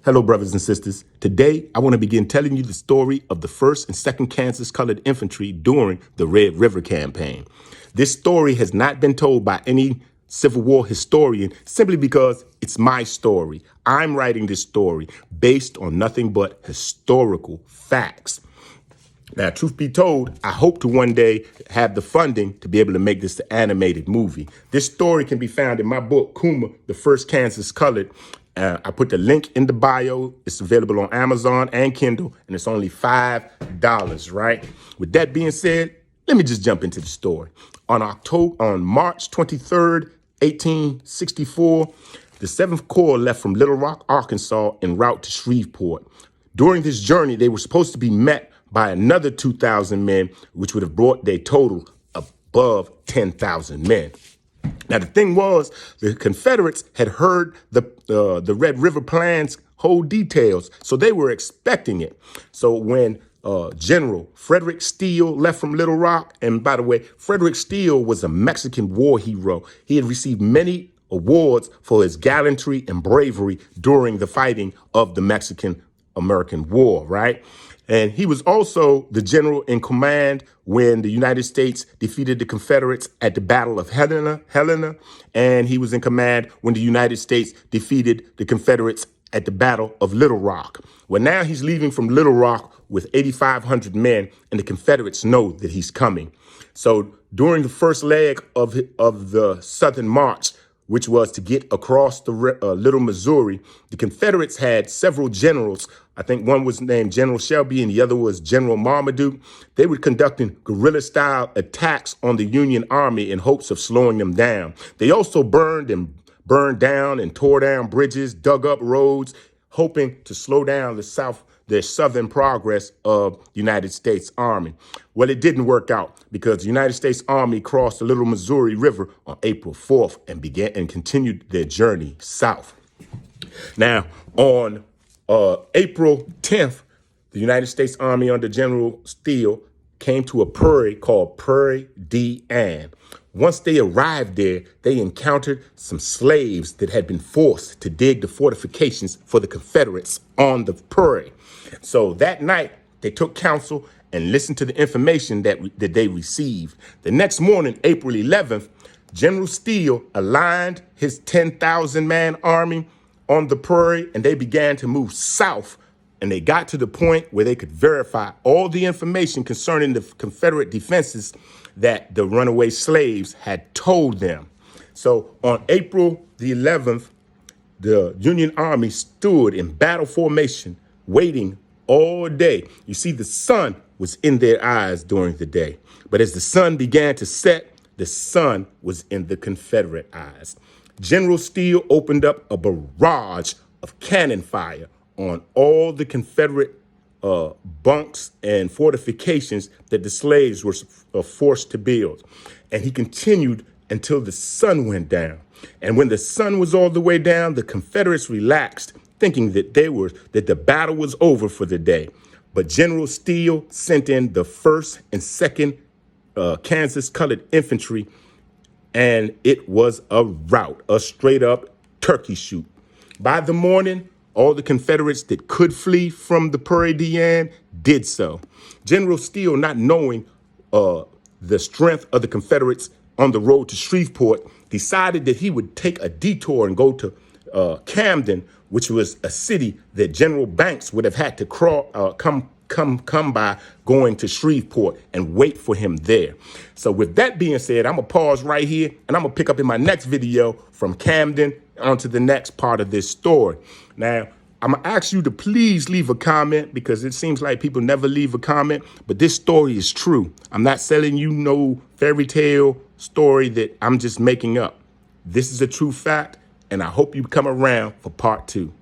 Hello, brothers and sisters. Today, I want to begin telling you the story of the 1st and 2nd Kansas Colored Infantry during the Red River Campaign. This story has not been told by any Civil War historian simply because it's my story. I'm writing this story based on nothing but historical facts. Now, truth be told, I hope to one day have the funding to be able to make this an animated movie. This story can be found in my book, Kuma, the 1st Kansas Colored. I put the link in the bio. It's available on Amazon and Kindle, and it's only $5, right? With that being said, let me just jump into the story. On March 23rd, 1864, the 7th Corps left from Little Rock, Arkansas, en route to Shreveport. During this journey, they were supposed to be met by another 2,000 men, which would have brought their total above 10,000 men. Now, the thing was, the Confederates had heard the Red River plan's whole details, so they were expecting it. So when General Frederick Steele left from Little Rock, and by the way, Frederick Steele was a Mexican war hero. He had received many awards for his gallantry and bravery during the fighting of the Mexican-American War, right? And he was also the general in command when the United States defeated the Confederates at the Battle of Helena, and he was in command when the United States defeated the Confederates at the Battle of Little Rock. Well, now he's leaving from Little Rock with 8,500 men, and the Confederates know that he's coming. So during the first leg of the Southern March, which was to get across the Little Missouri, the Confederates had several generals. I think one was named General Shelby and the other was General Marmaduke. They were conducting guerrilla-style attacks on the Union Army in hopes of slowing them down. They also burned down and tore down bridges, dug up roads, hoping to slow down the southern progress of the United States Army. Well, it didn't work out because the United States Army crossed the Little Missouri River on April 4th and continued their journey south. Now, on April 10th, the United States Army under General Steele came to a prairie called Prairie D. Anne. Once they arrived there, they encountered some slaves that had been forced to dig the fortifications for the Confederates on the prairie. So that night, they took counsel and listened to the information that they received. The next morning, April 11th, General Steele aligned his 10,000-man army on the prairie, and they began to move south. And they got to the point where they could verify all the information concerning the Confederate defenses that the runaway slaves had told them. So on April the 11th, the Union Army stood in battle formation, waiting all day. You see, the sun was in their eyes during the day. But as the sun began to set, the sun was in the Confederate eyes. General Steele opened up a barrage of cannon fire on all the Confederate bunks and fortifications that the slaves were forced to build. And he continued until the sun went down. And when the sun was all the way down, the Confederates relaxed, thinking that the battle was over for the day. But General Steele sent in the 1st and 2nd Kansas Colored Infantry, and it was a rout, a straight up turkey shoot. By the morning, all the Confederates that could flee from the Prairie D. Anne did so. General Steele, not knowing the strength of the Confederates on the road to Shreveport, decided that he would take a detour and go to Camden, which was a city that General Banks would have had to come by going to Shreveport and wait for him there. So with that being said, I'm gonna pause right here and I'm gonna pick up in my next video from Camden onto the next part of this story. Now, I'm gonna ask you to please leave a comment because it seems like people never leave a comment, but this story is true. I'm not selling you no fairy tale story that I'm just making up. This is a true fact, and I hope you come around for part 2.